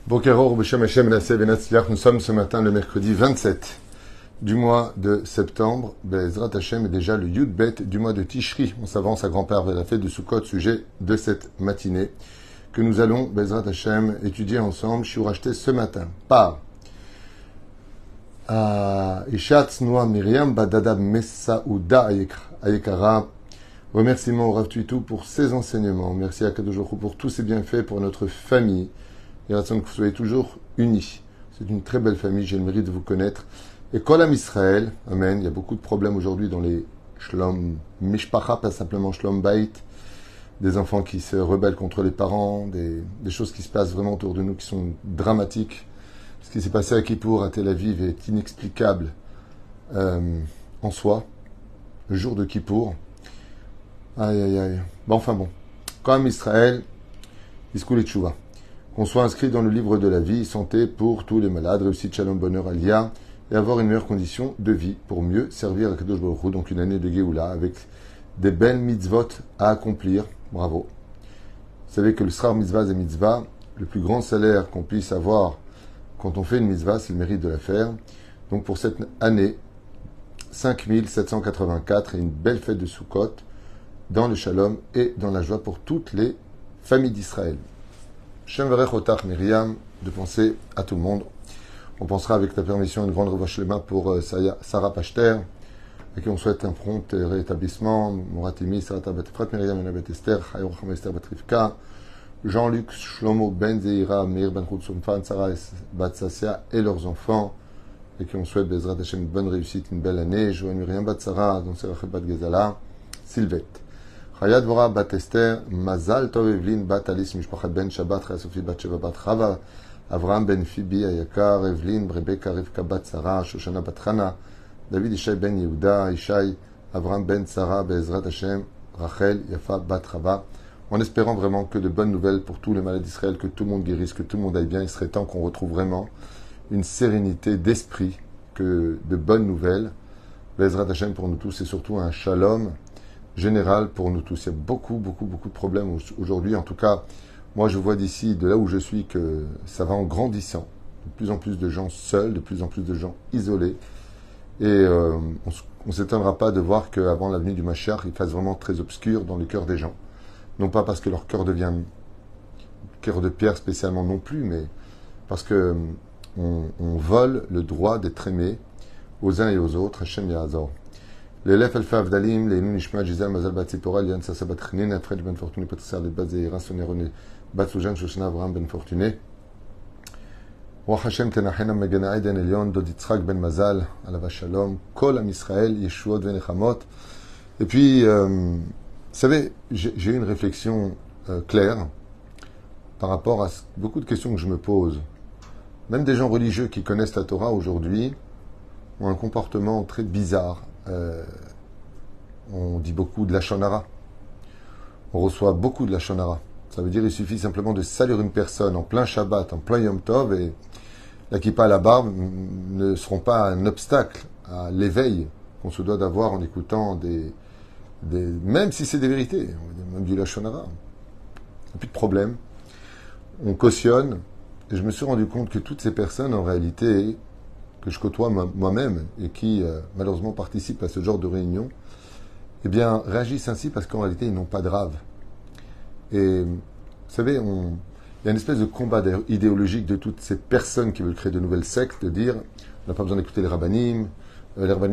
Boker Or, Beshem Hashem, Nasseh Benatzliach. Nous sommes ce matin le mercredi 27 du mois de septembre. Bezrat Hashem est déjà le Yud Bet du mois de Tishri. On s'avance à grand-père vers la fête de Sukkot, sujet de cette matinée que nous allons, Bezrat Hashem, étudier ensemble. Je suis racheté ce matin par Ishat Noa Miriam Badada Messaouda Ayekara. Remerciement au Rav Tuitou pour ses enseignements. Merci à Kadosh Baruch Hu pour tous ses bienfaits pour notre famille. Et que vous soyez toujours unis. C'est une très belle famille, j'ai le mérite de vous connaître. Et Kolam Israël, Amen. Il y a beaucoup de problèmes aujourd'hui dans les Shlom Mishpacha, pas simplement Shlom Bait. Des enfants qui se rebellent contre les parents, des choses qui se passent vraiment autour de nous qui sont dramatiques. Ce qui s'est passé à Kippour, à Tel Aviv, est inexplicable en soi. Le jour de Kippour. Aïe, aïe, aïe. Bon, enfin bon. Kolam Israël, Iskoul et Tchouva. Qu'on soit inscrit dans le livre de la vie, santé pour tous les malades, réussite, shalom, bonheur, alia, et avoir une meilleure condition de vie pour mieux servir à Kadosh Baruch Hu, donc une année de Géoula, avec des belles mitzvot à accomplir. Bravo. Vous savez que le srar mitzvah et mitzvah, le plus grand salaire qu'on puisse avoir quand on fait une mitzvah, c'est le mérite de la faire. Donc pour cette année, 5784 et une belle fête de Sukkot, dans le shalom et dans la joie pour toutes les familles d'Israël. Shem Verech Otach Myriam, de penser à tout le monde. On pensera avec ta permission à une grande revanche lema pour Sarah Pachter, à qui on souhaite un prompt rétablissement. Moratimi, Sarah Batefrat, Myriam, Enabet Esther, Hayor Chama Esther Batrivka, Jean-Luc, Shlomo, Ben Zeira, Meir Ben Khoutsoumfan, Sarah Batsassia et leurs enfants, et qui on souhaite Bezrat Hashem une bonne réussite, une belle année. Joël Myriam Batsara, donc Sarah Bat Gezala, Sylvette. Chaya Dvora Bat Esther, Mazal Tov Evelyn Bat Alice Mishpachat Ben Shabbat, Chaya Sophie Bat Sheva Bat Chava, Avraham Ben Phoebe Ayakar, Evelyn, Rebecca Rivka Bat Sarah, Shoshana Bat Chana, David Ishai Ben Yehuda, Ishai, Avraham Ben Sarah, Be'ezrat Hashem, Rachel, Yafa Bat Chava, en espérant vraiment que de bonnes nouvelles pour tous les malades d'Israël, que tout le monde guérisse, que tout le monde aille bien. Il serait temps qu'on retrouve vraiment une sérénité d'esprit, que de bonnes nouvelles. Be'ezrat Hashem pour nous tous et surtout un shalom général pour nous tous. Il y a beaucoup de problèmes aujourd'hui. En tout cas, moi je vois d'ici, de là où je suis, que ça va en grandissant. De plus en plus de gens seuls, de plus en plus de gens isolés. Et on ne s'étonnera pas de voir qu'avant la venue du Mashiach, il fasse vraiment très obscur dans le cœur des gens. Non pas parce que leur cœur devient cœur de pierre spécialement non plus, mais parce que on vole le droit d'être aimé aux uns et aux autres. Hashem Ya'azor. L'élève Alpha Avdalim, les Nunishma, Gisèle, Mazal Batsipora, Lian Sassa Batrinin, Alfred Ben Fortuné, Patricia de Bazéira, Sonerone, Batsoujan, Shoshana, Abraham Ben Fortuné. Roi Hashem Tenachena, Megana Eden, Elion, Doditzrak Ben Mazal, Alava Shalom, Kol Am Israël, Yeshuot Venechamot. Et puis, vous savez, j'ai eu une réflexion claire par rapport à beaucoup de questions que je me pose. Même des gens religieux qui connaissent la Torah aujourd'hui ont un comportement très bizarre. On dit beaucoup de la shonara. On reçoit beaucoup de la shonara. Ça veut dire qu'il suffit simplement de saluer une personne en plein Shabbat, en plein Yom Tov, et la kippa à la barbe ne seront pas un obstacle à l'éveil qu'on se doit d'avoir en écoutant même si c'est des vérités, on va dire même du la shonara. Il n'y a plus de problème. On cautionne. Et je me suis rendu compte que toutes ces personnes, en réalité, que je côtoie moi-même et qui malheureusement participent à ce genre de réunion, eh bien, réagissent ainsi parce qu'en réalité, ils n'ont pas de rave. Et vous savez, il y a une espèce de combat idéologique de toutes ces personnes qui veulent créer de nouvelles sectes, de dire, on n'a pas besoin d'écouter les rabbinim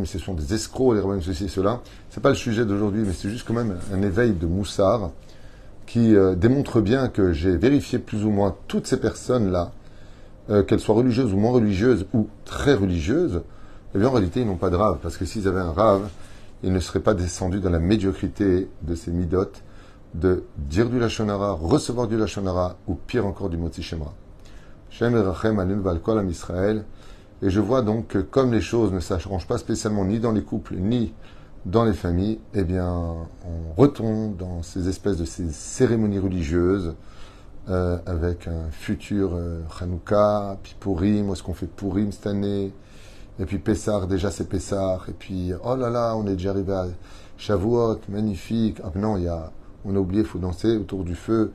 ce sont des escrocs, les rabbinim ceci et cela. C'est pas le sujet d'aujourd'hui, mais c'est juste quand même un éveil de moussard qui démontre bien que j'ai vérifié plus ou moins toutes ces personnes-là, qu'elles soient religieuses ou moins religieuses ou très religieuses, eh bien en réalité ils n'ont pas de rave, parce que s'ils avaient un rave, ils ne seraient pas descendus dans la médiocrité de ces midotes, de dire du lachonara, recevoir du lachonara, ou pire encore du motzi shemra. Shem erachem anun val kol am Israël. Et je vois donc que comme les choses ne s'arrangent pas spécialement ni dans les couples, ni dans les familles, eh bien on retombe dans ces espèces de ces cérémonies religieuses, avec un futur Hanouka, puis Purim, où est-ce qu'on fait Purim cette année, et puis Pessah, déjà c'est Pessah, et puis oh là là, on est déjà arrivé à Shavuot, magnifique. Ah non, on a oublié, il faut danser autour du feu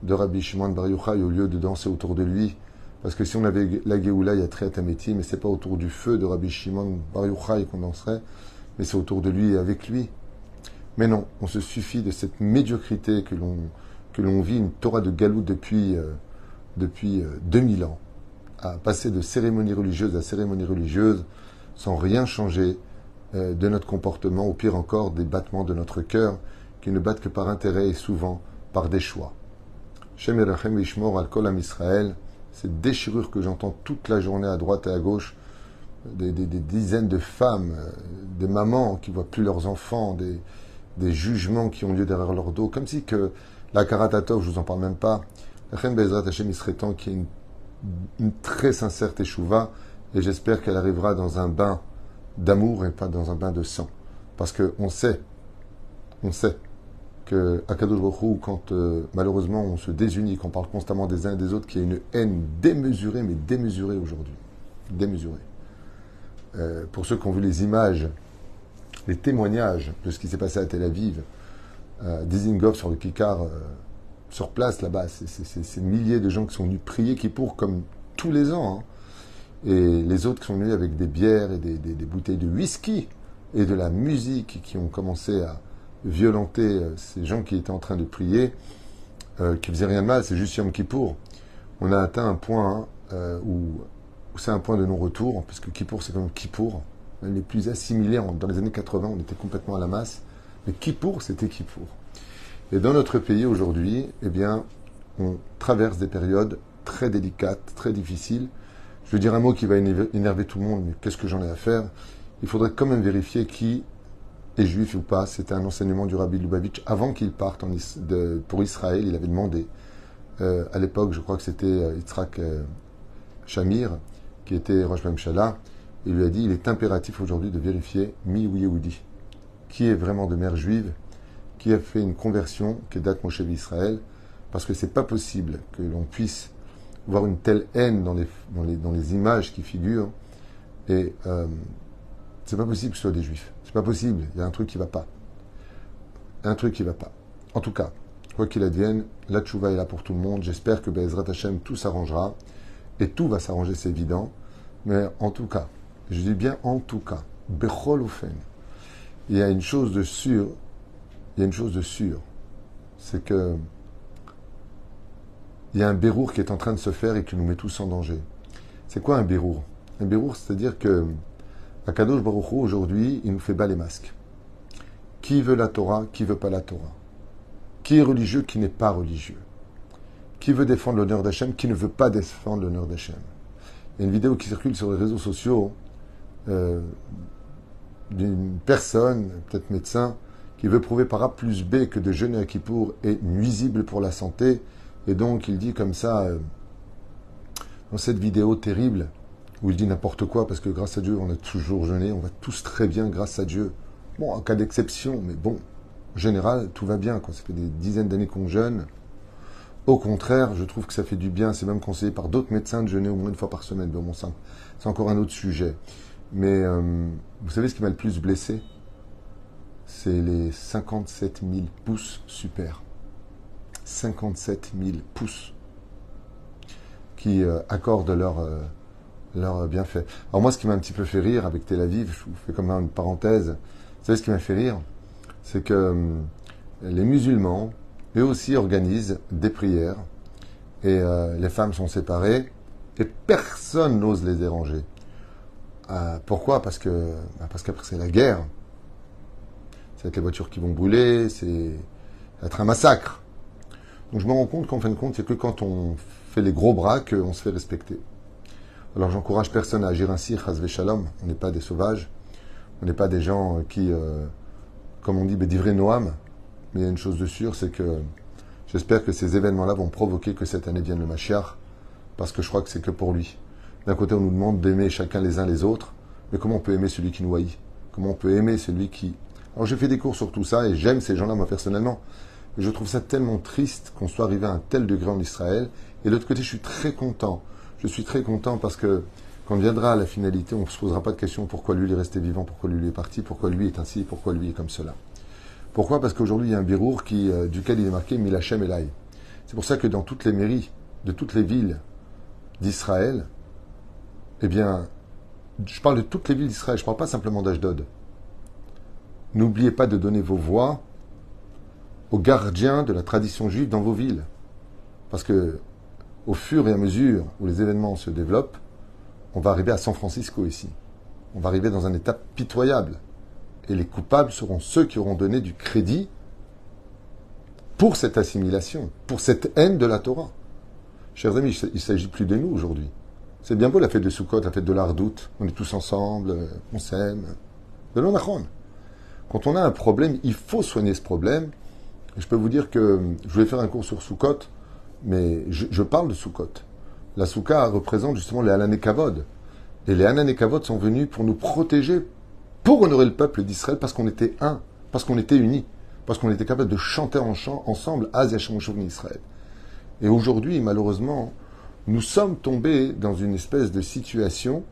de Rabbi Shimon Bar Yochai au lieu de danser autour de lui, Parce que si on avait la Géoula, il y a Triat Hametim, mais c'est pas autour du feu de Rabbi Shimon Bar Yochai qu'on danserait, mais c'est autour de lui et avec lui. Mais non, on se suffit de cette médiocrité que l'on vit, une Torah de Galout depuis 2000 ans, à passer de cérémonie religieuse à cérémonie religieuse, sans rien changer de notre comportement, ou pire encore, des battements de notre cœur, qui ne battent que par intérêt et souvent par des choix. Shem Yerachem Vishmor al Kol Am Israël, cette déchirure que j'entends toute la journée à droite et à gauche, des dizaines de femmes, des mamans qui voient plus leurs enfants, des jugements qui ont lieu derrière leur dos, comme si que la Karatatov, je vous en parle même pas, Chen Bezrat Hashem, il serait temps qu'il y ait une très sincère teshuva, et j'espère qu'elle arrivera dans un bain d'amour et pas dans un bain de sang. Parce qu'on sait que Akadosh Baruch Hu, quand malheureusement on se désunit, qu'on parle constamment des uns et des autres, qu'il y a une haine démesurée, mais démesurée aujourd'hui. Démesurée. Pour ceux qui ont vu les images, les témoignages de ce qui s'est passé à Tel Aviv, Dizengoff sur le Kikar, sur place là-bas, c'est milliers de gens qui sont venus prier Kippour comme tous les ans. Hein. Et les autres qui sont venus avec des bières et des bouteilles de whisky et de la musique qui ont commencé à violenter ces gens qui étaient en train de prier, qui faisaient rien de mal, c'est juste Yom Kippour. On a atteint un point où c'est un point de non-retour, parce que Kippour, c'est comme Kippour. Les plus assimilés, dans les années 80, on était complètement à la masse. Mais Kippour, c'était Kippour. Et dans notre pays aujourd'hui, eh bien, on traverse des périodes très délicates, très difficiles. Je veux dire un mot qui va énerver tout le monde, mais qu'est-ce que j'en ai à faire? Il faudrait quand même vérifier qui est juif ou pas. C'était un enseignement du Rabbi Lubavitch. Avant qu'il parte pour Israël, il avait demandé, à l'époque, je crois que c'était Yitzhak Shamir, qui était Rosh Mamshala, il lui a dit, il est impératif aujourd'hui de vérifier mi ou Yehudi, qui est vraiment de mère juive, qui a fait une conversion, qui date Moshe Israël, parce que c'est pas possible que l'on puisse voir une telle haine dans les images qui figurent, et c'est pas possible que ce soit des juifs. C'est pas possible, il y a un truc qui va pas. Un truc qui va pas. En tout cas, quoi qu'il advienne, la tchouva est là pour tout le monde. J'espère que Be'ezrat Hashem, tout s'arrangera, et tout va s'arranger, c'est évident. Mais en tout cas, je dis bien en tout cas, Bechol Ofen, il y a une chose de sûre, c'est que il y a un bérour qui est en train de se faire et qui nous met tous en danger. C'est quoi un bérour? Un bérour, c'est-à-dire que Akadosh Baruch Hu, aujourd'hui, il nous fait bas les masques. Qui veut la Torah, qui veut pas la Torah? Qui est religieux, qui n'est pas religieux? Qui veut défendre l'honneur d'Hachem, qui ne veut pas défendre l'honneur d'Hachem? Il y a une vidéo qui circule sur les réseaux sociaux d'une personne, peut-être médecin, qui veut prouver par A plus B que de jeûner à Kippour est nuisible pour la santé. Et donc, il dit comme ça, dans cette vidéo terrible, où il dit n'importe quoi, parce que grâce à Dieu, on a toujours jeûné, on va tous très bien grâce à Dieu. Bon, en cas d'exception, mais bon, en général, tout va bien, quoi. Ça fait des dizaines d'années qu'on jeûne. Au contraire, je trouve que ça fait du bien. C'est même conseillé par d'autres médecins de jeûner au moins une fois par semaine. Bon, c'est encore un autre sujet. Mais vous savez ce qui m'a le plus blessé? C'est les 57 000 pouces super. 57 000 pouces qui accordent leur bienfait. Alors moi, ce qui m'a un petit peu fait rire avec Tel Aviv, je vous fais comme une parenthèse, vous savez ce qui m'a fait rire? C'est que les musulmans, eux aussi, organisent des prières et les femmes sont séparées et personne n'ose les déranger. Pourquoi? Parce qu'après c'est la guerre. C'est avec les voitures qui vont brûler, c'est être un massacre. Donc je me rends compte qu'en fin de compte, c'est que quand on fait les gros bras qu'on se fait respecter. Alors j'encourage personne à agir ainsi, chas v'shalom. On n'est pas des sauvages, on n'est pas des gens qui, comme on dit, divrei noam. Mais il y a une chose de sûre, c'est que j'espère que ces événements-là vont provoquer que cette année vienne le Mashiach, parce que je crois que c'est que pour lui. D'un côté, on nous demande d'aimer chacun les uns les autres, mais comment on peut aimer celui qui nous haït? Comment on peut aimer celui qui... Alors j'ai fait des cours sur tout ça, et j'aime ces gens-là, moi, personnellement. Et je trouve ça tellement triste qu'on soit arrivé à un tel degré en Israël. Et de l'autre côté, je suis très content. Je suis très content parce que quand on viendra à la finalité, on ne se posera pas de questions pourquoi lui il est resté vivant, pourquoi lui il est parti, pourquoi lui est ainsi, pourquoi lui est comme cela. Pourquoi? Parce qu'aujourd'hui, il y a un birour duquel il est marqué Milachem Elai. C'est pour ça que dans toutes les mairies de toutes les villes d'Israël, eh bien, je parle de toutes les villes d'Israël, je ne parle pas simplement d'Ashdod. N'oubliez pas de donner vos voix aux gardiens de la tradition juive dans vos villes. Parce que, au fur et à mesure où les événements se développent, on va arriver à San Francisco ici. On va arriver dans un état pitoyable. Et les coupables seront ceux qui auront donné du crédit pour cette assimilation, pour cette haine de la Torah. Chers amis, il ne s'agit plus de nous aujourd'hui. C'est bien beau la fête de Sukkot, la fête de l'Ardout. On est tous ensemble, on s'aime. De l'Onachon. Quand on a un problème, il faut soigner ce problème. Et je peux vous dire que je voulais faire un cours sur Sukkot, mais je parle de Sukkot. La Soukha représente justement les Hanan et Kavod. Et les Hanan et Kavod sont venus pour nous protéger, pour honorer le peuple d'Israël, parce qu'on était un, parce qu'on était unis, parce qu'on était capable de chanter ensemble Az Yashem Shuvni Israël. Et aujourd'hui, malheureusement, nous sommes tombés dans une espèce de situation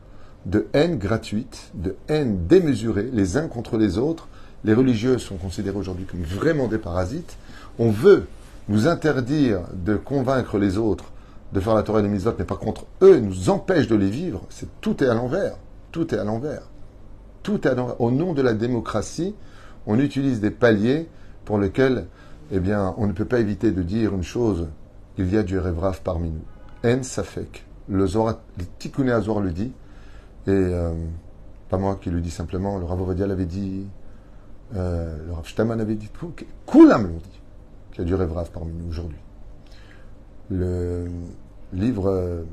de haine gratuite, de haine démesurée, les uns contre les autres. Les religieux sont considérés aujourd'hui comme vraiment des parasites. On veut nous interdire de convaincre les autres de faire la Torah et les mitzvot, mais par contre, eux nous empêchent de les vivre. Tout est à l'envers. Tout est à l'envers. Tout est à l'envers. Au nom de la démocratie, on utilise des paliers pour lesquels, eh bien, on ne peut pas éviter de dire une chose. Il y a du Révraf parmi nous. En Safek. Le Tikkuné Azor le dit. Et pas moi qui le dis simplement. Le Rav Ovadia l'avait dit. Le Rav Shtaman avait dit. Koulam l'ont dit. Qu'il y a du Révraf parmi nous aujourd'hui. Le livre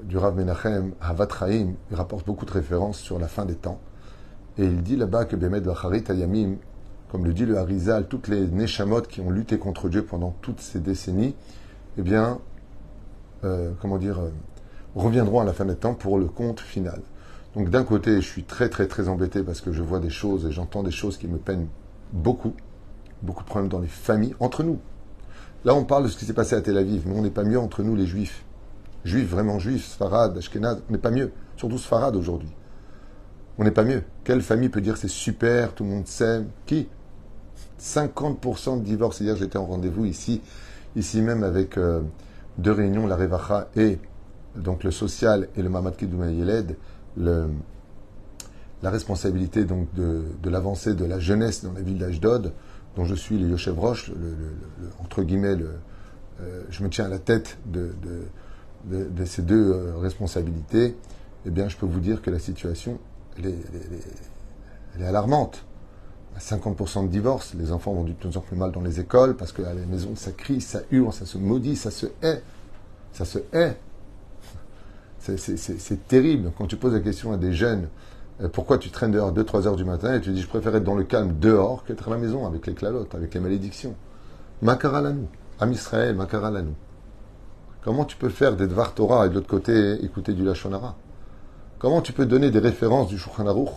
du Rav Menachem, Havat Chaim, il rapporte beaucoup de références sur la fin des temps. Et il dit là-bas que Bemed Vacharit Ayamim, comme le dit le Harizal, toutes les Neshamot qui ont lutté contre Dieu pendant toutes ces décennies, eh bien, reviendront à la fin des temps pour le compte final. Donc d'un côté, je suis très très très embêté parce que je vois des choses et j'entends des choses qui me peinent beaucoup. Beaucoup de problèmes dans les familles, entre nous. Là, on parle de ce qui s'est passé à Tel Aviv, mais on n'est pas mieux entre nous les Juifs. Juifs, vraiment Juifs, Sfarad, Ashkenaz, on n'est pas mieux. Surtout Sfarad aujourd'hui. On n'est pas mieux. Quelle famille peut dire c'est super, tout le monde s'aime? Qui? 50% de divorces. Hier, j'étais en rendez-vous ici même avec deux réunions, la Revacha et donc le social et le Mamad Kiddoum Yeled, la responsabilité donc de l'avancée de la jeunesse dans la ville d'Ashdod, dont je suis le Yoshev Rosh, entre guillemets, je me tiens à la tête de ces deux responsabilités. Eh bien, je peux vous dire que la situation, elle est alarmante. 50% de divorces, les enfants vont de plus en plus mal dans les écoles, parce qu'à la maison, ça crie, ça hurle, ça se maudit, ça se hait. Ça se hait. C'est terrible. Quand tu poses la question à des jeunes, pourquoi tu traînes dehors 2-3 heures du matin, et tu dis, je préfère être dans le calme dehors qu'être à la maison, avec les clalotes, avec les malédictions. Makara lanou. Am Israël, makara lanou. Comment tu peux faire des Dvar Torah et de l'autre côté écouter du Lashon Hara? Comment tu peux donner des références du Shulchan Aruch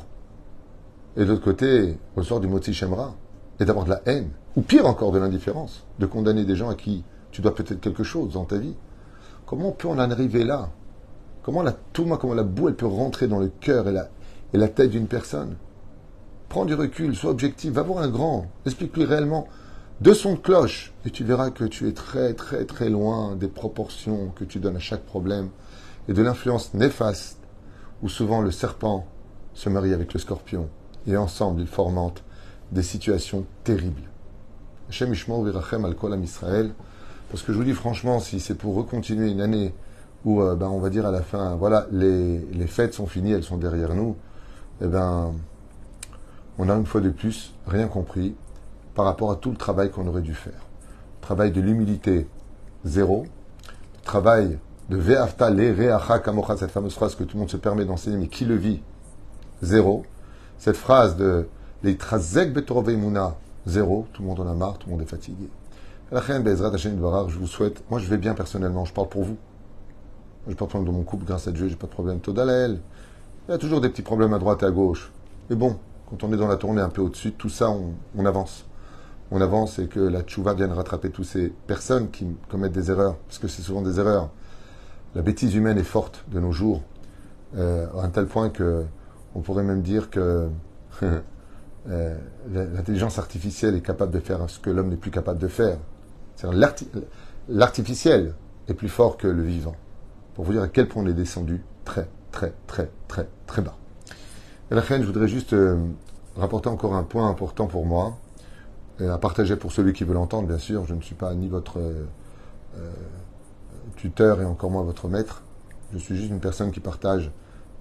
et de l'autre côté, au sort du Motzi Shemra, et d'avoir de la haine, ou pire encore de l'indifférence, de condamner des gens à qui tu dois peut-être quelque chose dans ta vie? Comment on peut en arriver là? Comment la touma, comment la boue, elle peut rentrer dans le cœur et la tête d'une personne? Prends du recul, sois objectif, va voir un grand, explique-lui réellement de son de cloche, et tu verras que tu es très très très loin des proportions que tu donnes à chaque problème et de l'influence néfaste où souvent le serpent se marie avec le scorpion et ensemble ils formentent des situations terribles. Hashem Yishmor Virachem al Kol Am Israël, parce que je vous dis franchement, si c'est pour recontinuer une année où on va dire à la fin, voilà, les fêtes sont finies, elles sont derrière nous, eh ben, on a une fois de plus rien compris par rapport à tout le travail qu'on aurait dû faire. Travail de l'humilité, zéro. Travail de Ve'afta le re'acha kamocha, cette fameuse phrase que tout le monde se permet d'enseigner, mais qui le vit? Zéro. Cette phrase de Leitrazek betorah ve'emuna, zéro. Tout le monde en a marre, tout le monde est fatigué. Je vous souhaite, moi je vais bien personnellement, je parle pour vous. Je porte problème dans mon couple, grâce à Dieu, j'ai pas de problème. Todalel. Il y a toujours des petits problèmes à droite et à gauche. Mais bon, quand on est dans la tournée un peu au-dessus, tout ça, on avance. On avance et que la tchouva vienne rattraper toutes ces personnes qui commettent des erreurs, parce que c'est souvent des erreurs. La bêtise humaine est forte de nos jours, à un tel point que on pourrait même dire que l'intelligence artificielle est capable de faire ce que l'homme n'est plus capable de faire. C'est-à-dire l'artificiel est plus fort que le vivant. pour vous dire à quel point on est descendu très, très, très, très, très bas. Et la reine, je voudrais juste rapporter encore un point important pour moi, et à partager pour celui qui veut l'entendre, bien sûr. Je ne suis pas ni votre tuteur et encore moins votre maître. Je suis juste une personne qui partage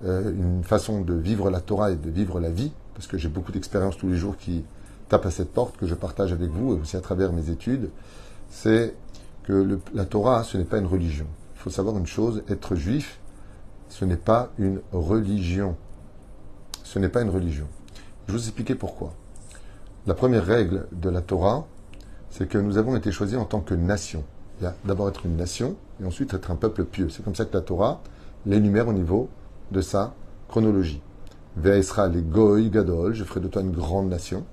une façon de vivre la Torah et de vivre la vie, parce que j'ai beaucoup d'expériences tous les jours qui tapent à cette porte, que je partage avec vous, et aussi à travers mes études. C'est que la Torah, ce n'est pas une religion. Il faut savoir une chose, être juif, ce n'est pas une religion. Ce n'est pas une religion. Je vais vous expliquer pourquoi. La première règle de la Torah, c'est que nous avons été choisis en tant que nation. Il y a d'abord être une nation, et ensuite être un peuple pieux. C'est comme ça que la Torah l'énumère au niveau de sa chronologie. Ve'esra les goy gadol, je ferai de toi une grande nation.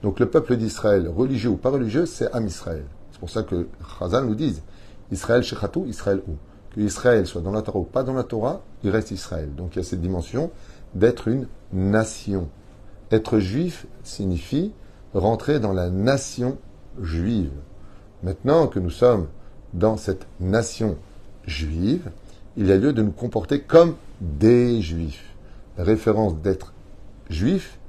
Donc le peuple d'Israël, religieux ou pas religieux, c'est Am Israël. C'est pour ça que Chazal nous dit Israël shechatou, Israël ou. Que Israël soit dans la Torah ou pas dans la Torah, il reste Israël. Donc il y a cette dimension d'être une nation. Être juif signifie rentrer dans la nation juive. Maintenant que nous sommes dans cette nation juive, il y a lieu de nous comporter comme des juifs. La référence d'être juif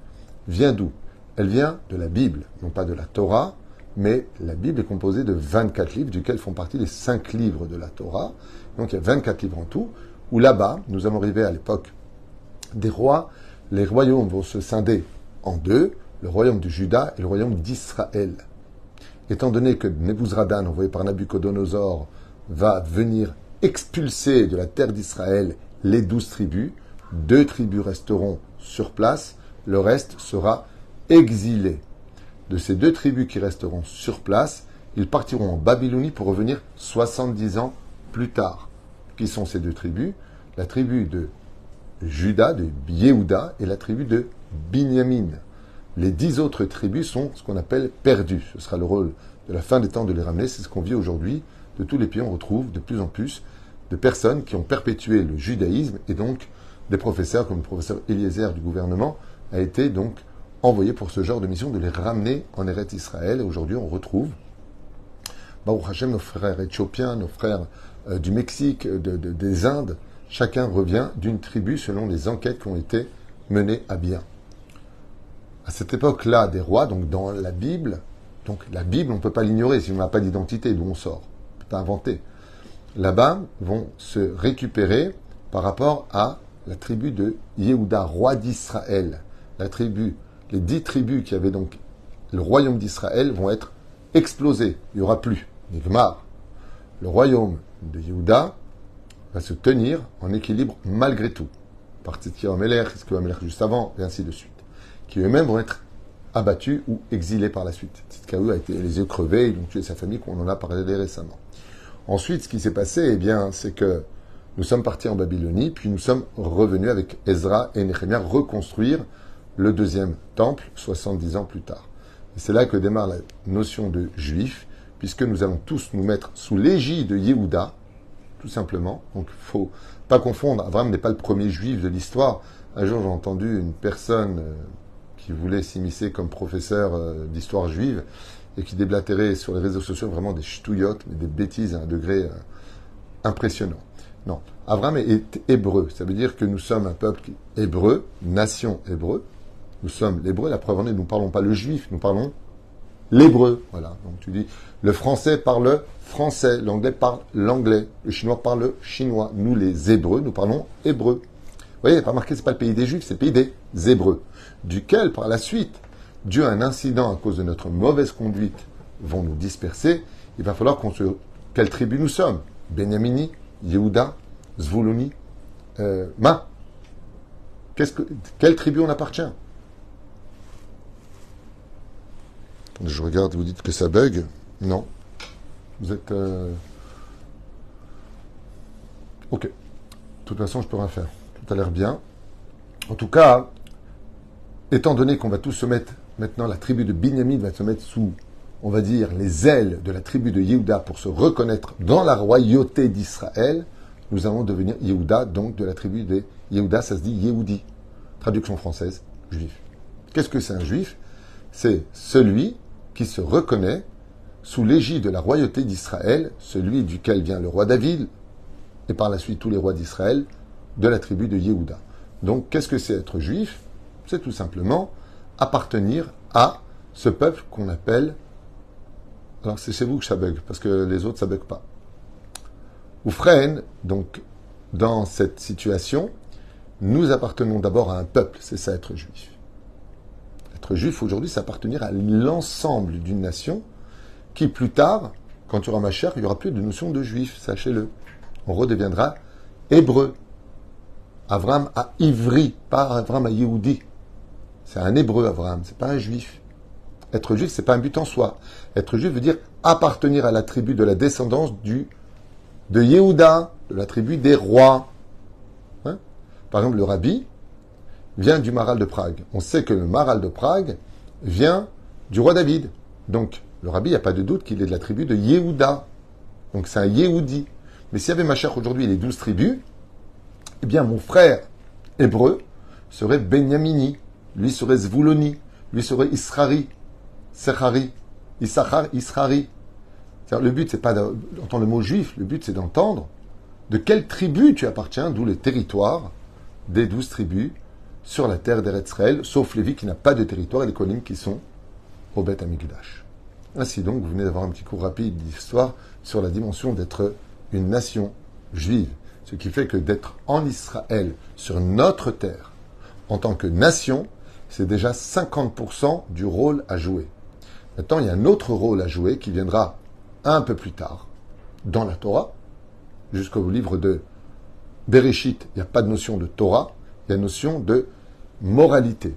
vient d'où? Elle vient de la Bible, non pas de la Torah, mais la Bible est composée de 24 livres, duquel font partie les 5 livres de la Torah. Donc il y a 24 livres en tout, où là-bas, nous allons arriver à l'époque des rois. Les royaumes vont se scinder en deux, le royaume de Juda et le royaume d'Israël. Étant donné que Nebuzaradan, envoyé par Nabucodonosor, va venir expulser de la terre d'Israël les 12 tribus, 2 tribus resteront sur place, le reste sera exilé. De ces 2 tribus qui resteront sur place, ils partiront en Babylonie pour revenir 70 ans plus tard. Qui sont ces 2 tribus? La tribu de Juda, de Yehuda, et la tribu de Binyamin. Les 10 autres tribus sont ce qu'on appelle perdues. Ce sera le rôle de la fin des temps de les ramener. C'est ce qu'on vit aujourd'hui. De tous les pays, on retrouve de plus en plus de personnes qui ont perpétué le judaïsme, et donc des professeurs, comme le professeur Eliezer du gouvernement, a été donc envoyé pour ce genre de mission, de les ramener en Eretz Israël. Et aujourd'hui, on retrouve, Baruch Hashem, nos frères éthiopiens, nos frères du Mexique, des Indes. Chacun revient d'une tribu selon les enquêtes qui ont été menées à bien. À cette époque-là, des rois, donc dans la Bible, on ne peut pas l'ignorer si on n'a pas d'identité d'où on sort. On ne peut pas inventer. Là-bas, vont se récupérer par rapport à la tribu de Yehuda, roi d'Israël. Les 10 tribus qui avaient donc le royaume d'Israël vont être explosées. Il n'y aura plus. Nigmar. Le royaume de Yehuda va se tenir en équilibre malgré tout. Par Tzidkiyahu Amelech, juste avant, et ainsi de suite. Qui eux-mêmes vont être abattus ou exilés par la suite. Tzidkiyahu a été les yeux crevés, ils ont tué sa famille, qu'on en a parlé récemment. Ensuite, ce qui s'est passé, eh bien, c'est que nous sommes partis en Babylonie, puis nous sommes revenus avec Ezra et Néhémie reconstruire le 2e temple 70 ans plus tard. Et c'est là que démarre la notion de juif, puisque nous allons tous nous mettre sous l'égide de Yehuda, tout simplement. Donc, il ne faut pas confondre. Abraham n'est pas le premier juif de l'histoire. Un jour, j'ai entendu une personne qui voulait s'immiscer comme professeur d'histoire juive et qui déblatérait sur les réseaux sociaux vraiment des ch'touillottes, mais des bêtises à un degré impressionnant. Non, Abraham est hébreu. Ça veut dire que nous sommes un peuple hébreu, nation hébreu. Nous sommes l'hébreu. La preuve en est, nous ne parlons pas le juif, nous parlons l'hébreu. Voilà. Donc tu dis, le français parle français, l'anglais parle l'anglais, le chinois parle le chinois. Nous, les hébreux, nous parlons hébreu. Vous voyez, pas marqué, c'est pas le pays des juifs, c'est le pays des hébreux. Duquel, par la suite, Dieu a un incident à cause de notre mauvaise conduite, vont nous disperser. Il va falloir qu'on se... Quelle tribu nous sommes? Benyamini, Yehuda, Zvoulouni, Ma. Quelle tribu on appartient? Je regarde, vous dites que ça bug. Non. Vous êtes... Ok. De toute façon, je peux rien faire. Tout a l'air bien. En tout cas, étant donné qu'on va tous se mettre... Maintenant, la tribu de Binyamin va se mettre sous, on va dire, les ailes de la tribu de Yehuda pour se reconnaître dans la royauté d'Israël. Nous allons devenir Yehuda, donc de la tribu de Yehuda, ça se dit Yehudi. Traduction française, juif. Qu'est-ce que c'est un juif? C'est celui qui se reconnaît sous l'égide de la royauté d'Israël, celui duquel vient le roi David, et par la suite tous les rois d'Israël de la tribu de Yehuda. Donc, qu'est-ce que c'est être juif? C'est tout simplement appartenir à ce peuple qu'on appelle... Alors, c'est chez vous que ça bug, parce que les autres, ça bug pas. Ou freine, donc, dans cette situation, nous appartenons d'abord à un peuple, c'est ça être juif. Être juif aujourd'hui, c'est appartenir à l'ensemble d'une nation qui, plus tard, quand tu auras ma chair, il n'y aura plus de notion de juif, sachez-le. On redeviendra hébreu. Avram a ivri, pas Avram a Yehudi. C'est un hébreu, Avram, c'est pas un juif. Être juif, c'est pas un but en soi. Être juif veut dire appartenir à la tribu de la descendance de Yehuda, de la tribu des rois. Hein? Par exemple, le rabbi vient du Maharal de Prague. On sait que le Maharal de Prague vient du roi David. Donc, le rabbi, il n'y a pas de doute qu'il est de la tribu de Yehuda. Donc, c'est un Yehudi. Mais s'il y avait Mashiach aujourd'hui les 12 tribus, eh bien, mon frère hébreu serait Benyamini, lui serait Zvuloni, lui serait Israri, Sechari, Issachar, Israri. Le but, c'est pas d'entendre le mot juif, le but, c'est d'entendre de quelle tribu tu appartiens, d'où le territoire des 12 tribus sur la terre d'Eretz Israël, sauf Lévi qui n'a pas de territoire et les Kohanim qui sont au Beth Amikdash. Ainsi donc, vous venez d'avoir un petit cours rapide d'histoire sur la dimension d'être une nation juive. Ce qui fait que d'être en Israël, sur notre terre, en tant que nation, c'est déjà 50% du rôle à jouer. Maintenant, il y a un autre rôle à jouer qui viendra un peu plus tard, dans la Torah, jusqu'au livre de Bereshit, il n'y a pas de notion de Torah, il y a une notion de moralité.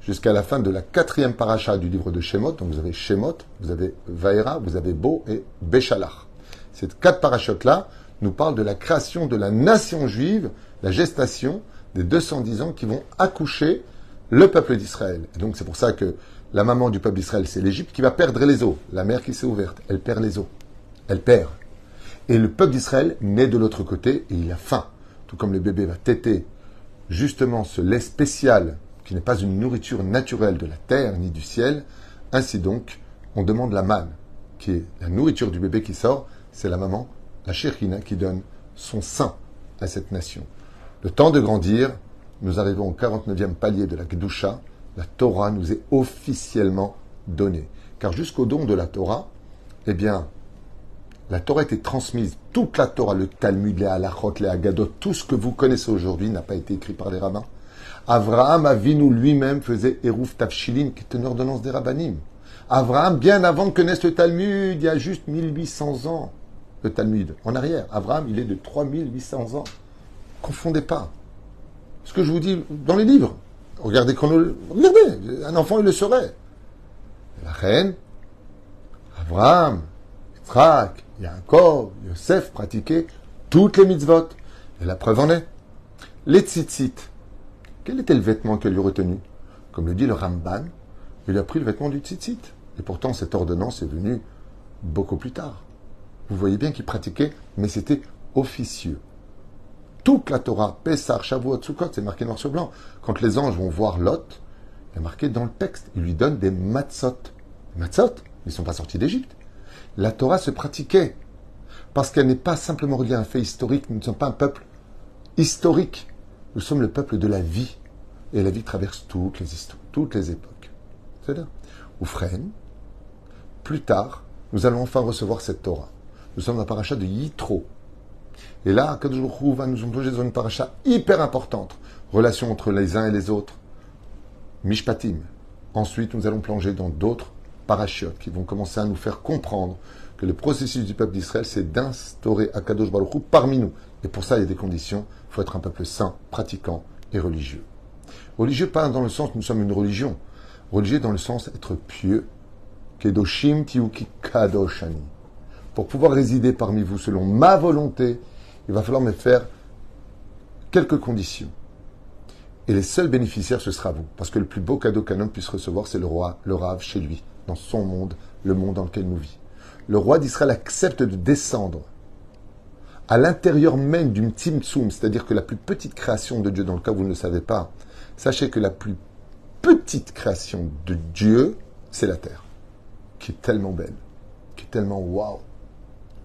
Jusqu'à la fin de la 4e paracha du livre de Shemot, donc vous avez Shemot, vous avez Vaera, vous avez Bo et Béchalach. Ces 4 parachutes-là nous parlent de la création de la nation juive, la gestation des 210 ans qui vont accoucher le peuple d'Israël. Et donc c'est pour ça que la maman du peuple d'Israël, c'est l'Égypte qui va perdre les eaux. La mer qui s'est ouverte, elle perd les eaux. Elle perd. Et le peuple d'Israël naît de l'autre côté et il a faim. Tout comme le bébé va téter justement ce lait spécial qui n'est pas une nourriture naturelle de la terre ni du ciel. Ainsi donc, on demande la manne, qui est la nourriture du bébé qui sort. C'est la maman, la Shekhinah, qui donne son sein à cette nation. Le temps de grandir, nous arrivons au 49e palier de la Kedusha. La Torah nous est officiellement donnée. Car jusqu'au don de la Torah, eh bien, la Torah était transmise. Toute la Torah, le Talmud, les Halachot, les Haggadot, tout ce que vous connaissez aujourd'hui n'a pas été écrit par les rabbins. Avraham Avinu lui-même faisait Eruv Tavshilin, qui est une ordonnance des rabbanim. Avraham, bien avant que naisse le Talmud, il y a juste 1800 ans, le Talmud, en arrière. Avraham, il est de 3800 ans. Confondez pas. Ce que je vous dis dans les livres. Regardez, un enfant, il le saurait. La reine, Avraham, Yitzhak, Yaakov, Yosef pratiquaient toutes les mitzvot. Et la preuve en est. Les tzitzit. Quel était le vêtement qu'elle lui a retenu? Comme le dit le Ramban, il a pris le vêtement du tzitzit. Et pourtant, cette ordonnance est venue beaucoup plus tard. Vous voyez bien qu'il pratiquait, mais c'était officieux. Toute la Torah, Pessah, Shavuot, Sukkot, c'est marqué noir sur blanc. Quand les anges vont voir Lot, il est marqué dans le texte. Il lui donne des matzot. Les matzot, ils ne sont pas sortis d'Égypte. La Torah se pratiquait. Parce qu'elle n'est pas simplement reliée à un fait historique. Nous ne sommes pas un peuple historique. Nous sommes le peuple de la vie. Et la vie traverse toutes les histoires, toutes les époques. C'est-à-dire, Oufren, plus tard, nous allons enfin recevoir cette Torah. Nous sommes dans la paracha de Yitro. Et là, Kadosh Baruch Hu va nous plonger dans une paracha hyper importante. Relation entre les uns et les autres. Mishpatim. Ensuite, nous allons plonger dans d'autres parachiotes qui vont commencer à nous faire comprendre que le processus du peuple d'Israël, c'est d'instaurer Akadosh Baruch Hu parmi nous. Et pour ça, il y a des conditions. Il faut être un peuple saint, pratiquant et religieux. Religieux, pas dans le sens nous sommes une religion. Religieux dans le sens être pieux. Kedoshim tiuki kadoshani. Pour pouvoir résider parmi vous selon ma volonté, il va falloir me faire quelques conditions. Et les seuls bénéficiaires, ce sera vous. Parce que le plus beau cadeau qu'un homme puisse recevoir, c'est le roi, le Rav, chez lui, dans son monde, le monde dans lequel nous vivons. Le roi d'Israël accepte de descendre à l'intérieur même du Tzimtzum, c'est-à-dire que la plus petite création de Dieu, dans le cas où vous ne le savez pas, sachez que la plus petite création de Dieu, c'est la terre, qui est tellement belle, qui est tellement waouh.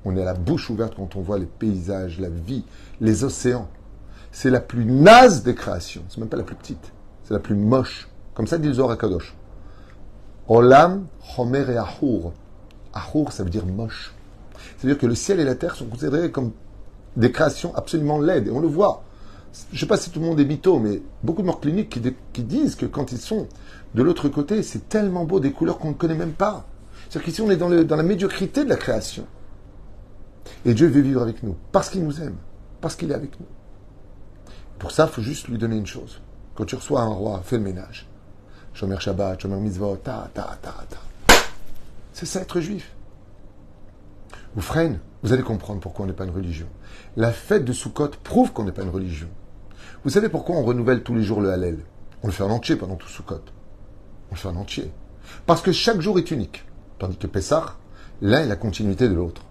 On est à la bouche ouverte quand on voit les paysages, la vie, les océans. C'est la plus naze des créations. C'est même pas la plus petite. C'est la plus moche. Comme ça dit le Zohar HaKadosh. Olam, Chomer et Ahour. Ahour, ça veut dire moche. C'est-à-dire que le ciel et la terre sont considérés comme des créations absolument laides. Et on le voit. Je ne sais pas si tout le monde est mytho, mais beaucoup de morts cliniques qui disent que quand ils sont de l'autre côté, c'est tellement beau, des couleurs qu'on ne connaît même pas. C'est-à-dire qu'ici, on est dans la médiocrité de la création. Et Dieu veut vivre avec nous, parce qu'il nous aime, parce qu'il est avec nous. Pour ça, il faut juste lui donner une chose. Quand tu reçois un roi, fais le ménage. Shomer Shabbat, Shomer Mitzvot, ta. C'est ça être juif. Vous freinez, vous allez comprendre pourquoi on n'est pas une religion. La fête de Sukkot prouve qu'on n'est pas une religion. Vous savez pourquoi on renouvelle tous les jours le Hallel? On le fait en entier pendant tout Sukkot. On le fait en entier. Parce que chaque jour est unique. Tandis que Pessah, l'un est la continuité de l'autre.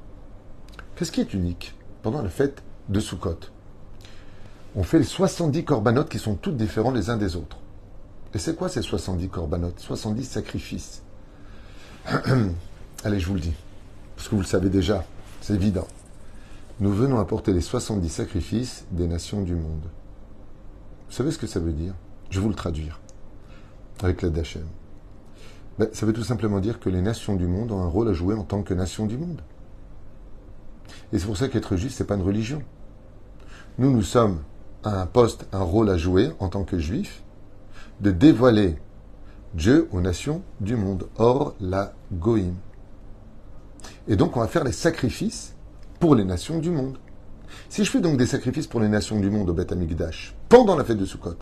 Qu'est-ce qui est unique pendant la fête de Sukkot? On fait les 70 corbanotes qui sont toutes différents les uns des autres. Et c'est quoi ces 70 corbanotes? 70 sacrifices. Allez, je vous le dis. Parce que vous le savez déjà. C'est évident. Nous venons apporter les 70 sacrifices des nations du monde. Vous savez ce que ça veut dire? Je vais vous le traduire. Avec l'aide d'Hachem. Ça veut tout simplement dire que les nations du monde ont un rôle à jouer en tant que nations du monde. Et c'est pour ça qu'être juif, c'est pas une religion. Nous sommes à un poste, un rôle à jouer en tant que juifs, de dévoiler Dieu aux nations du monde. Or, la Goïm. Et donc, on va faire les sacrifices pour les nations du monde. Si je fais donc des sacrifices pour les nations du monde au Beth Amikdash, pendant la fête de Sukkot,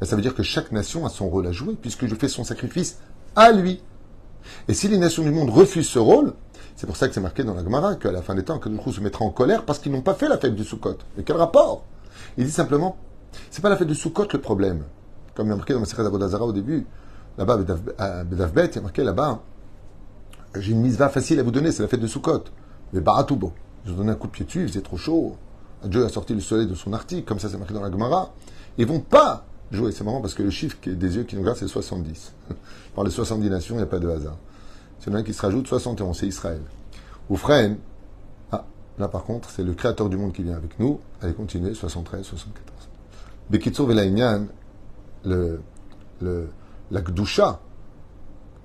ça veut dire que chaque nation a son rôle à jouer, puisque je fais son sacrifice à lui. Et si les nations du monde refusent ce rôle, c'est pour ça que c'est marqué dans la Gemara qu'à la fin des temps, Kadosh se mettra en colère parce qu'ils n'ont pas fait la fête du Sukkot. Mais quel rapport? Il dit simplement, c'est pas la fête du Sukkot le problème. Comme il y a marqué dans ma Masechet Avodah Zarah au début, là-bas, à Bedav Bet, il y a marqué là-bas, j'ai une misva facile à vous donner, c'est la fête de Sukkot. Mais Baratoubo. Ils ont donné un coup de pied dessus, il faisait trop chaud. Dieu a sorti le soleil de son article, comme ça c'est marqué dans la Gemara. Ils vont pas jouer. C'est marrant parce que le chiffre des yeux qui nous regardent, c'est 70. Par les 70 nations, il n'y a pas de hasard. C'est un qui se rajoute 71, c'est Israël. Ou Freine, là par contre, c'est le créateur du monde qui vient avec nous. Allez, continuez, 73, 74. Bekitsour Velaïnian, la Gdusha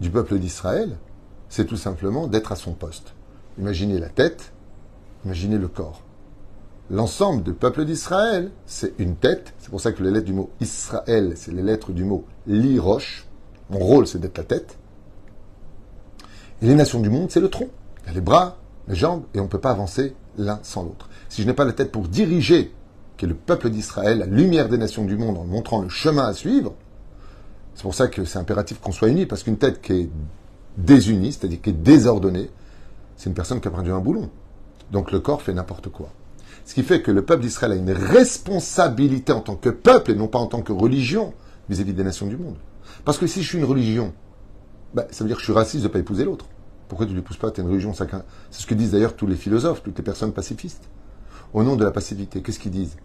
du peuple d'Israël, c'est tout simplement d'être à son poste. Imaginez la tête, imaginez le corps. L'ensemble du peuple d'Israël, c'est une tête. C'est pour ça que les lettres du mot Israël, c'est les lettres du mot Li-Roche. Mon rôle, c'est d'être la tête. Et les nations du monde, c'est le tronc. Il y a les bras, les jambes, et on ne peut pas avancer l'un sans l'autre. Si je n'ai pas la tête pour diriger, qui est le peuple d'Israël, la lumière des nations du monde, en montrant le chemin à suivre, c'est pour ça que c'est impératif qu'on soit unis, parce qu'une tête qui est désunie, c'est-à-dire qui est désordonnée, c'est une personne qui a perdu un boulon. Donc le corps fait n'importe quoi. Ce qui fait que le peuple d'Israël a une responsabilité en tant que peuple et non pas en tant que religion vis-à-vis des nations du monde. Parce que si je suis une religion, ça veut dire que je suis raciste de ne pas épouser l'autre. Pourquoi tu ne l'épouses pas? Tu es une religion. C'est ce que disent d'ailleurs tous les philosophes, toutes les personnes pacifistes. Au nom de la pacificité, qu'est-ce qu'ils disent?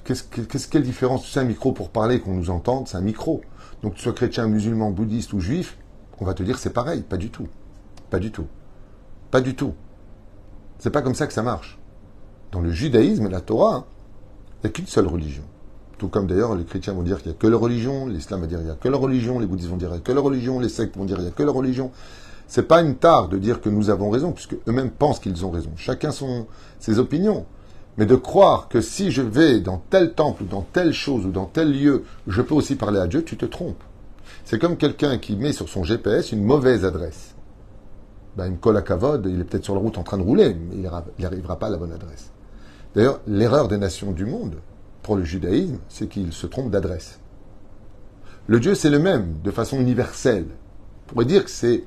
Quelle différence? C'est un micro pour parler, qu'on nous entende, c'est un micro. Donc que tu sois chrétien, musulman, bouddhiste ou juif, on va te dire c'est pareil. Pas du tout. Pas du tout. Pas du tout. C'est pas comme ça que ça marche. Dans le judaïsme, la Torah, il n'y a qu'une seule religion. Tout comme d'ailleurs les chrétiens vont dire qu'il n'y a que leur religion, l'islam va dire qu'il n'y a que leur religion, les bouddhistes vont dire qu'il n'y a que leur religion, les sectes vont dire qu'il n'y a que leur religion. C'est pas une tare de dire que nous avons raison, puisque eux-mêmes pensent qu'ils ont raison. Chacun ses opinions. Mais de croire que si je vais dans tel temple, ou dans telle chose, ou dans tel lieu, je peux aussi parler à Dieu, tu te trompes. C'est comme quelqu'un qui met sur son GPS une mauvaise adresse. Il me colle à Kavod, il est peut-être sur la route en train de rouler, mais il n'arrivera pas à la bonne adresse. D'ailleurs, l'erreur des nations du monde, pour le judaïsme, c'est qu'il se trompe d'adresse. Le Dieu, c'est le même, de façon universelle. On pourrait dire que il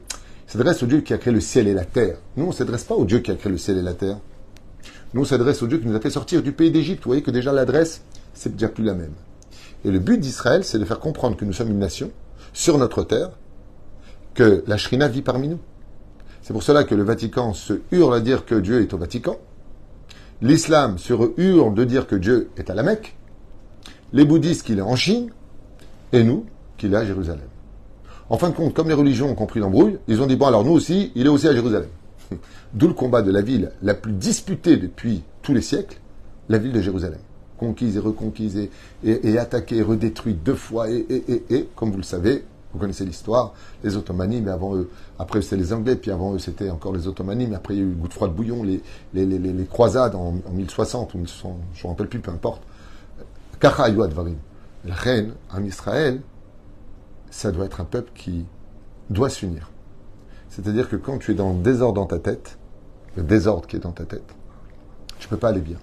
s'adresse au Dieu qui a créé le ciel et la terre. Nous, on ne s'adresse pas au Dieu qui a créé le ciel et la terre. Nous, on s'adresse au Dieu qui nous a fait sortir du pays d'Égypte. Vous voyez que déjà l'adresse, c'est déjà plus la même. Et le but d'Israël, c'est de faire comprendre que nous sommes une nation, sur notre terre, que la Shrina vit parmi nous. C'est pour cela que le Vatican se hurle à dire que Dieu est au Vatican. L'islam se hurle de dire que Dieu est à la Mecque. Les bouddhistes qu'il est en Chine. Et nous, qu'il est à Jérusalem. En fin de compte, comme les religions ont compris l'embrouille, ils ont dit, bon alors nous aussi, il est aussi à Jérusalem. D'où le combat de la ville la plus disputée depuis tous les siècles, la ville de Jérusalem. Conquise et reconquise et attaquée et redétruite 2 fois. Et, comme vous le savez, vous connaissez l'histoire, les Ottomani, mais avant eux, après c'était les Anglais, puis avant eux c'était encore les Ottomani, mais après il y a eu le goutte froide de bouillon, les croisades en 1060 ou 1100, je ne me rappelle plus, peu importe. Kacha ayu advarim. La reine en Israël, ça doit être un peuple qui doit s'unir. C'est-à-dire que quand tu es dans le désordre dans ta tête, le désordre qui est dans ta tête, tu ne peux pas aller bien.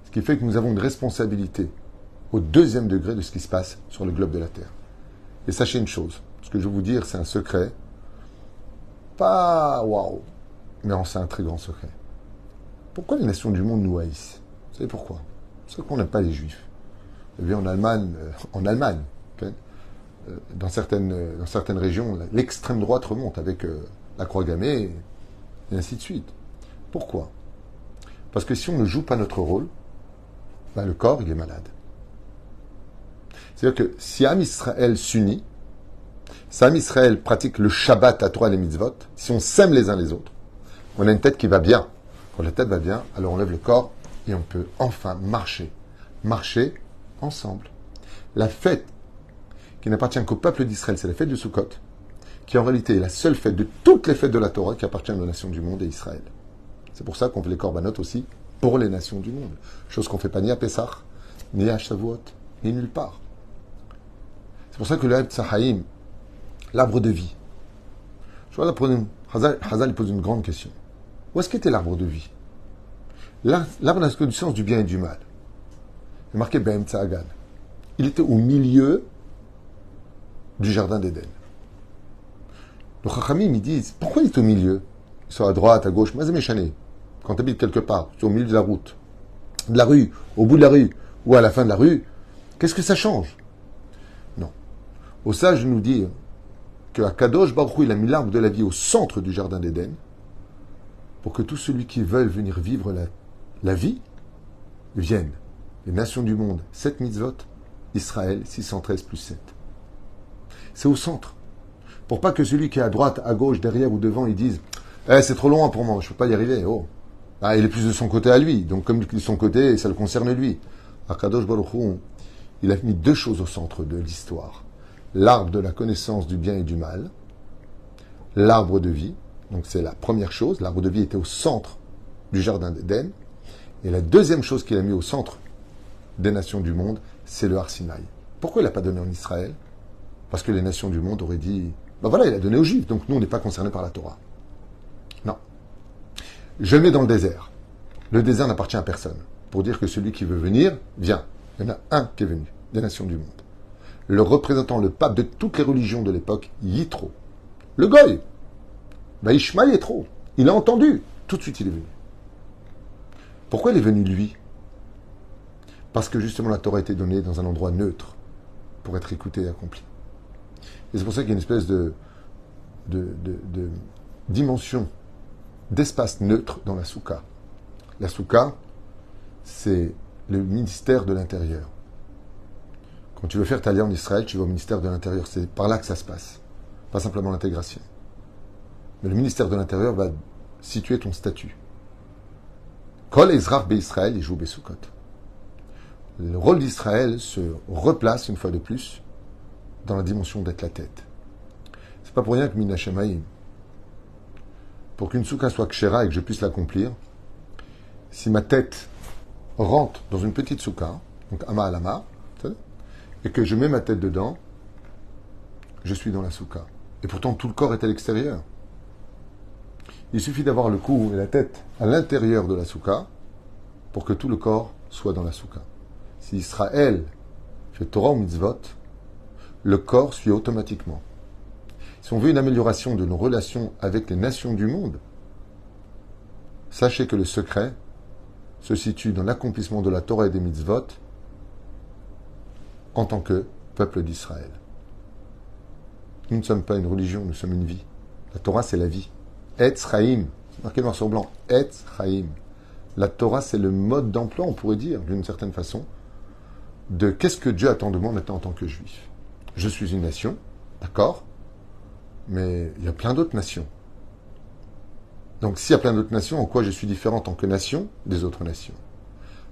Ce qui fait que nous avons une responsabilité au 2e degré de ce qui se passe sur le globe de la Terre. Et sachez une chose, ce que je vais vous dire, c'est un secret, pas waouh, mais c'est un très grand secret. Pourquoi les nations du monde nous haïssent? Vous savez pourquoi? Parce qu'on n'aime pas les Juifs. Vous savez, en Allemagne, okay, dans certaines régions, l'extrême droite remonte avec la croix gammée et ainsi de suite. Pourquoi? Parce que si on ne joue pas notre rôle, ben le corps, il est malade. C'est-à-dire que si Am Israël s'unit, si Am Israël pratique le Shabbat à Torah et les mitzvot, si on s'aime les uns les autres, on a une tête qui va bien. Quand la tête va bien, alors on lève le corps et on peut enfin marcher. Marcher ensemble. La fête qui n'appartient qu'au peuple d'Israël, c'est la fête du Sukkot, qui en réalité est la seule fête de toutes les fêtes de la Torah qui appartiennent aux nations du monde et Israël. C'est pour ça qu'on fait les korbanot aussi pour les nations du monde. Chose qu'on ne fait pas ni à Pessah, ni à Shavuot, ni nulle part. C'est pour ça que le Hebtz Haïm, l'arbre de vie. Je vois là, Hazal pose une grande question. Où est-ce qu'était l'arbre de vie? L'arbre n'a que du sens du bien et du mal. C'est marqué Be'emtza Hagan. Il était au milieu du jardin d'Éden. Les Chachamim, ils disent, pourquoi il est au milieu? Ils sont à droite, à gauche, mais c'est méchané. Quand tu habites quelque part, tu es au milieu de la route, de la rue, au bout de la rue, ou à la fin de la rue, qu'est-ce que ça change? Non. Au sage de nous dire que à Kadosh Baruch Hu, il a mis l'arbre de la vie au centre du jardin d'Éden, pour que tous ceux qui veulent venir vivre la vie viennent. Les nations du monde, 7 mitzvot, Israël, 613 plus 7. C'est au centre. Pour pas que celui qui est à droite, à gauche, derrière ou devant, il dise c'est trop loin pour moi, je ne peux pas y arriver. Oh. Ah, il est plus de son côté à lui. Donc comme il est de son côté, ça le concerne lui. Akadosh Baruch Hu, il a mis 2 choses au centre de l'histoire. L'arbre de la connaissance du bien et du mal, l'arbre de vie. Donc c'est la première chose. L'arbre de vie était au centre du jardin d'Éden. Et la deuxième chose qu'il a mis au centre des nations du monde, c'est le Har Sinaï. Pourquoi il n'a pas donné en Israël? Parce que les nations du monde auraient dit, ben voilà, il a donné aux Juifs, donc nous on n'est pas concernés par la Torah. Non. Je le mets dans le désert. Le désert n'appartient à personne. Pour dire que celui qui veut venir, vient. Il y en a un qui est venu, des nations du monde. Le représentant, le pape de toutes les religions de l'époque, Yitro. Le Goy. Ben Ishmael Yitro. Il a entendu. Tout de suite il est venu. Pourquoi il est venu lui? Parce que justement la Torah a été donnée dans un endroit neutre pour être écoutée et accomplie. Et c'est pour ça qu'il y a une espèce de dimension d'espace neutre dans la soukha. La soukha, c'est le ministère de l'Intérieur. Quand tu veux faire ta lien en Israël, tu vas au ministère de l'Intérieur. C'est par là que ça se passe. Pas simplement l'intégration. Mais le ministère de l'Intérieur va situer ton statut. Kol Ezrach Be-Israël, il joue Besukot. Le rôle d'Israël se replace une fois de plus dans la dimension d'être la tête. C'est pas pour rien que Min Hashemaïm, pour qu'une soukha soit kshera et que je puisse l'accomplir, si ma tête rentre dans une petite soukha, donc ama alama, et que je mets ma tête dedans, je suis dans la soukha. Et pourtant tout le corps est à l'extérieur. Il suffit d'avoir le cou et la tête à l'intérieur de la soukha pour que tout le corps soit dans la soukha. Si Israël fait Torah ou mitzvot, le corps suit automatiquement. Si on veut une amélioration de nos relations avec les nations du monde, sachez que le secret se situe dans l'accomplissement de la Torah et des mitzvot en tant que peuple d'Israël. Nous ne sommes pas une religion, nous sommes une vie. La Torah, c'est la vie. Etz Chaim, c'est marqué noir sur blanc. Etz Chaim. La Torah, c'est le mode d'emploi, on pourrait dire, d'une certaine façon, de qu'est-ce que Dieu attend de moi maintenant en tant que juif. Je suis une nation, d'accord, mais il y a plein d'autres nations. Donc s'il y a plein d'autres nations, en quoi je suis différent en tant que nation des autres nations?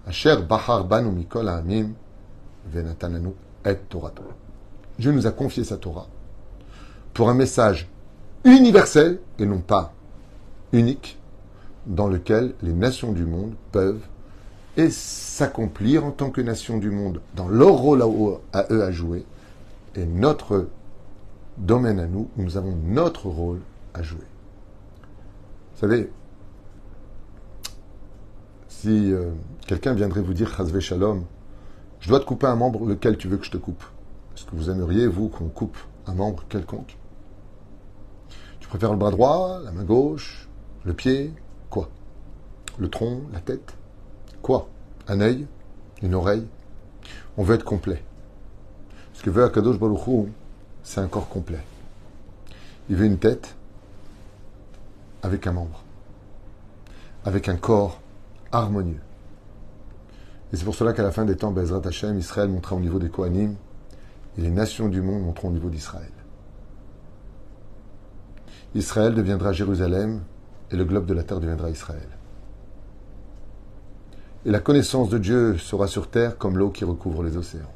Asher Bahar Banu Mikol Ha'amim Venatananu et Torato. Dieu nous a confié sa Torah pour un message universel et non pas unique, dans lequel les nations du monde peuvent et s'accomplir en tant que nations du monde dans leur rôle à eux à jouer, et notre domaine à nous, où nous avons notre rôle à jouer. Vous savez, si quelqu'un viendrait vous dire, Chazvé Shalom, je dois te couper un membre, lequel tu veux que je te coupe? Est-ce que vous aimeriez, vous, qu'on coupe un membre quelconque? Tu préfères le bras droit, la main gauche, le pied, quoi? Le tronc, la tête? Quoi? Un œil? Une oreille? On veut être complet. Ce que veut Akadosh Baruch Hu, c'est un corps complet. Il veut une tête avec un membre, avec un corps harmonieux. Et c'est pour cela qu'à la fin des temps, Bezrat Hashem, Israël montera au niveau des Kohanim, et les nations du monde monteront au niveau d'Israël. Israël deviendra Jérusalem, et le globe de la terre deviendra Israël. Et la connaissance de Dieu sera sur terre comme l'eau qui recouvre les océans.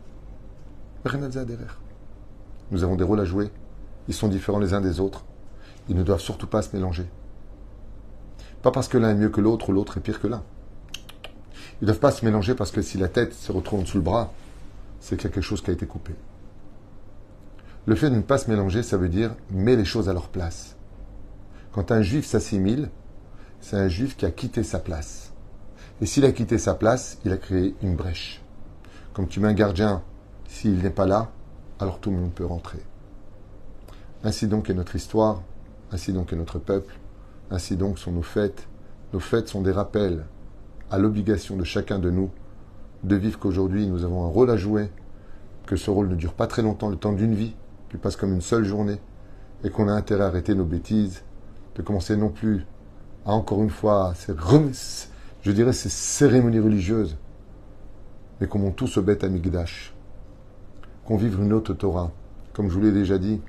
Nous avons des rôles à jouer. Ils sont différents les uns des autres. Ils ne doivent surtout pas se mélanger. Pas parce que l'un est mieux que l'autre ou l'autre est pire que l'un. Ils ne doivent pas se mélanger parce que si la tête se retrouve en dessous le bras, c'est qu'il y a quelque chose qui a été coupé. Le fait de ne pas se mélanger, ça veut dire mets les choses à leur place. Quand un juif s'assimile, c'est un juif qui a quitté sa place. Et s'il a quitté sa place, il a créé une brèche. Comme tu mets un gardien, s'il n'est pas là, alors tout le monde peut rentrer. Ainsi donc est notre histoire, ainsi donc est notre peuple, ainsi donc sont nos fêtes. Nos fêtes sont des rappels à l'obligation de chacun de nous de vivre qu'aujourd'hui nous avons un rôle à jouer, que ce rôle ne dure pas très longtemps, le temps d'une vie, qui passe comme une seule journée, et qu'on a intérêt à arrêter nos bêtises, de commencer non plus à encore une fois, ces cérémonies religieuses, mais qu'on monte tous au Beth Amikdash, qu'on vive une autre Torah, comme je vous l'ai déjà dit,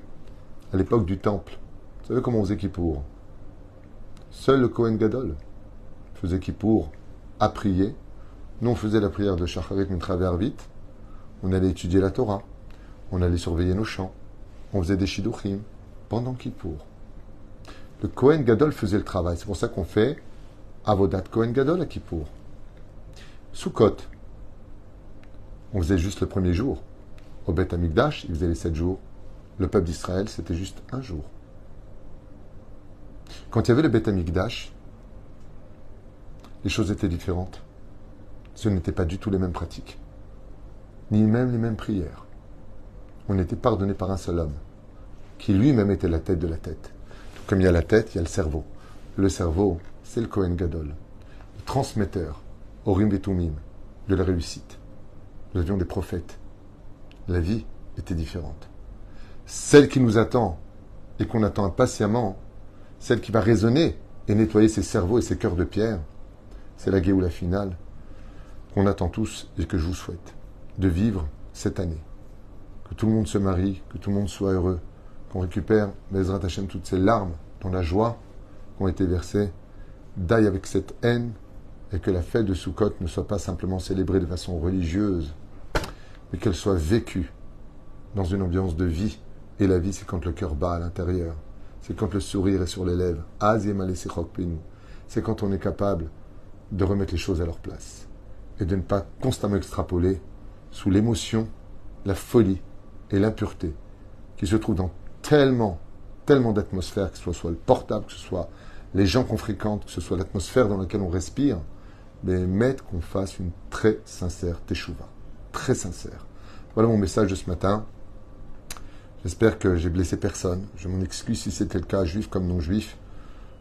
à l'époque du temple. Vous savez comment on faisait Kippour? Seul le Kohen Gadol faisait Kippour à prier. Nous, on faisait la prière de Shacharit Mitraver vite. On allait étudier la Torah. On allait surveiller nos champs. On faisait des Shidduchim pendant Kippour. Le Kohen Gadol faisait le travail. C'est pour ça qu'on fait Avodat Kohen Gadol à Kippour. Sukkot, on faisait juste le premier jour. Au Beth Amikdash, il faisait les 7 jours. Le peuple d'Israël, c'était juste un jour. Quand il y avait le Beth Amikdash, les choses étaient différentes. Ce n'étaient pas du tout les mêmes pratiques, ni même les mêmes prières. On était pardonné par un seul homme, qui lui-même était la tête de la tête. Tout comme il y a la tête, il y a le cerveau. Le cerveau, c'est le Kohen Gadol, le transmetteur, Orim Vetumim, de la réussite. Nous avions des prophètes. La vie était différente. Celle qui nous attend, et qu'on attend impatiemment, celle qui va résonner et nettoyer ses cerveaux et ses cœurs de pierre, c'est la Géoula finale qu'on attend tous et que je vous souhaite de vivre cette année. Que tout le monde se marie, que tout le monde soit heureux, qu'on récupère, Bezrat Hashem, toutes ces larmes dans la joie qui ont été versées, d'aille avec cette haine, et que la fête de Sukkot ne soit pas simplement célébrée de façon religieuse, mais qu'elle soit vécue dans une ambiance de vie. Et la vie, c'est quand le cœur bat à l'intérieur. C'est quand le sourire est sur les lèvres. C'est quand on est capable de remettre les choses à leur place. Et de ne pas constamment extrapoler sous l'émotion, la folie et l'impureté qui se trouvent dans tellement d'atmosphères, que ce soit le portable, que ce soit les gens qu'on fréquente, que ce soit l'atmosphère dans laquelle on respire, mais mettre qu'on fasse une très sincère teshuva. Très sincère. Voilà mon message de ce matin. J'espère que j'ai blessé personne. Je m'en excuse si c'était le cas, juif comme non-juif.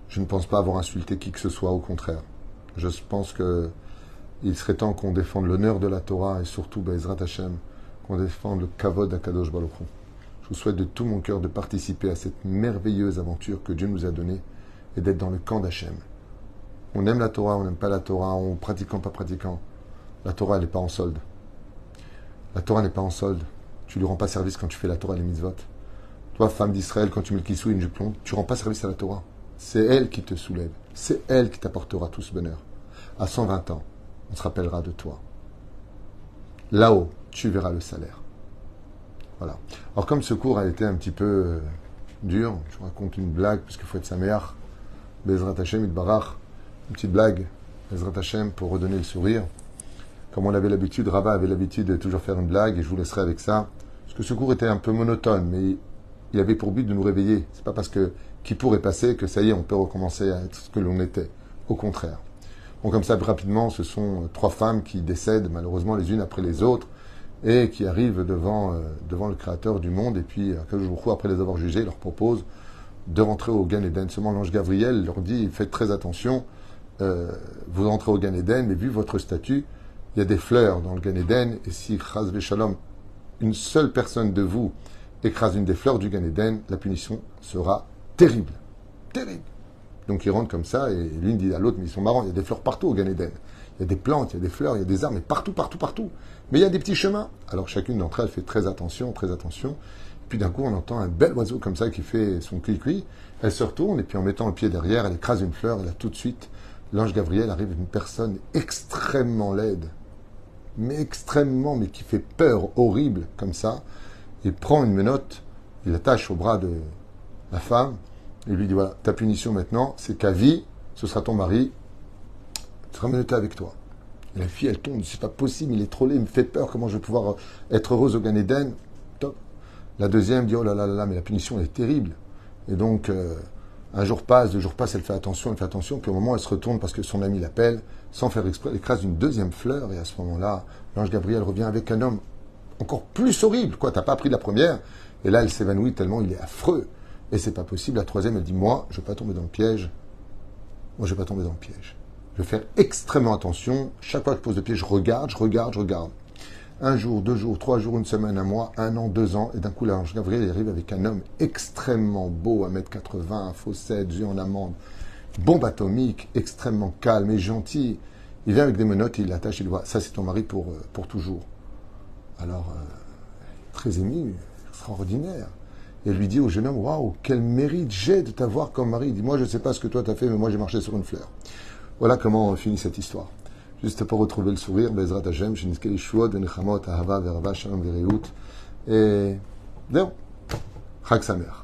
Je ne pense pas avoir insulté qui que ce soit, au contraire. Je pense qu'il serait temps qu'on défende l'honneur de la Torah et surtout, Bezrat Hashem, qu'on défende le kavod d'Akadosh Baruch Hu. Je vous souhaite de tout mon cœur de participer à cette merveilleuse aventure que Dieu nous a donnée et d'être dans le camp d'Hachem. On aime la Torah, on n'aime pas la Torah, on pratiquant, pas pratiquant. La Torah, elle n'est pas en solde. La Torah n'est pas en solde. Tu lui rends pas service quand tu fais la Torah et les mitzvot. Toi, femme d'Israël, quand tu mets le kissou et une jupe longue, tu rends pas service à la Torah. C'est elle qui te soulève. C'est elle qui t'apportera tout ce bonheur. À 120 ans, on se rappellera de toi. Là-haut, tu verras le salaire. Voilà. Alors comme ce cours a été un petit peu dur, je vous raconte une blague, puisqu'il faut être saméach. Bezrat Hashem Itbarach, une petite blague, Bezrat Hashem, pour redonner le sourire. Comme on avait l'habitude, Rava avait l'habitude de toujours faire une blague, et je vous laisserai avec ça. Parce que ce cours était un peu monotone, mais il avait pour but de nous réveiller. C'est pas parce que Kippour est passé que ça y est, on peut recommencer à être ce que l'on était. Au contraire. Bon, comme ça, rapidement, ce sont 3 femmes qui décèdent, malheureusement, les unes après les autres, et qui arrivent devant le Créateur du monde, et puis, quelques jours après les avoir jugées, leur propose de rentrer au Gan Eden. Seulement, l'ange Gabriel leur dit, faites très attention, vous rentrez au Gan Eden, mais vu votre statut, il y a des fleurs dans le Gan Eden, et si, Chaz Veshalom, une seule personne de vous écrase une des fleurs du Gan Eden, la punition sera terrible. Terrible. Donc ils rentrent comme ça, et l'une dit à l'autre, mais ils sont marrants, il y a des fleurs partout au Gan Eden. Il y a des plantes, il y a des fleurs, il y a des arbres, mais partout, partout, partout. Mais il y a des petits chemins. Alors chacune d'entre elles fait très attention, très attention. Puis d'un coup, on entend un bel oiseau comme ça qui fait son cui-cui. Elle se retourne, et puis en mettant le pied derrière, elle écrase une fleur, et là tout de suite, l'ange Gabriel arrive, une personne extrêmement laide, mais qui fait peur, horrible, comme ça. Il prend une menotte, il l'attache au bras de la femme, et lui dit, voilà, ta punition maintenant, c'est qu'à vie, ce sera ton mari, tu seras menotté avec toi. Et la fille, elle tombe, c'est pas possible, il est trop laid, il me fait peur, comment je vais pouvoir être heureuse au Gan Eden? Top. La deuxième dit, oh là là là, mais la punition, elle est terrible. Et donc, un jour passe, 2 jours passent, elle fait attention, puis au moment où elle se retourne parce que son ami l'appelle, sans faire exprès, elle écrase une deuxième fleur, et à ce moment-là, l'ange Gabriel revient avec un homme encore plus horrible, quoi, t'as pas appris de la première, et là, elle s'évanouit tellement il est affreux. Et c'est pas possible. La troisième, elle dit, moi, je vais pas tomber dans le piège. Moi, je vais pas tomber dans le piège. Je vais faire extrêmement attention. Chaque fois que je pose le pied, je regarde. 1 jour, 2 jours, 3 jours, 1 semaine, 1 mois, 1 an, 2 ans. Et d'un coup, l'ange Gabriel arrive avec un homme extrêmement beau, 1m80, faussettes, yeux en amande, bombe atomique, extrêmement calme et gentil. Il vient avec des menottes, il l'attache, il voit, ça c'est ton mari pour toujours. Alors, très ému, extraordinaire. Et elle lui dit au jeune homme, waouh, quel mérite j'ai de t'avoir comme mari. Il dit, moi je ne sais pas ce que toi t'as fait, mais moi j'ai marché sur une fleur. Voilà comment finit cette histoire. Juste pour retrouver le sourire, Bezrat Hashem, Sheniske Yeshuot, Venechamot, Ahava, Verava, Shalom, Vereut. Et, Chag Sameach.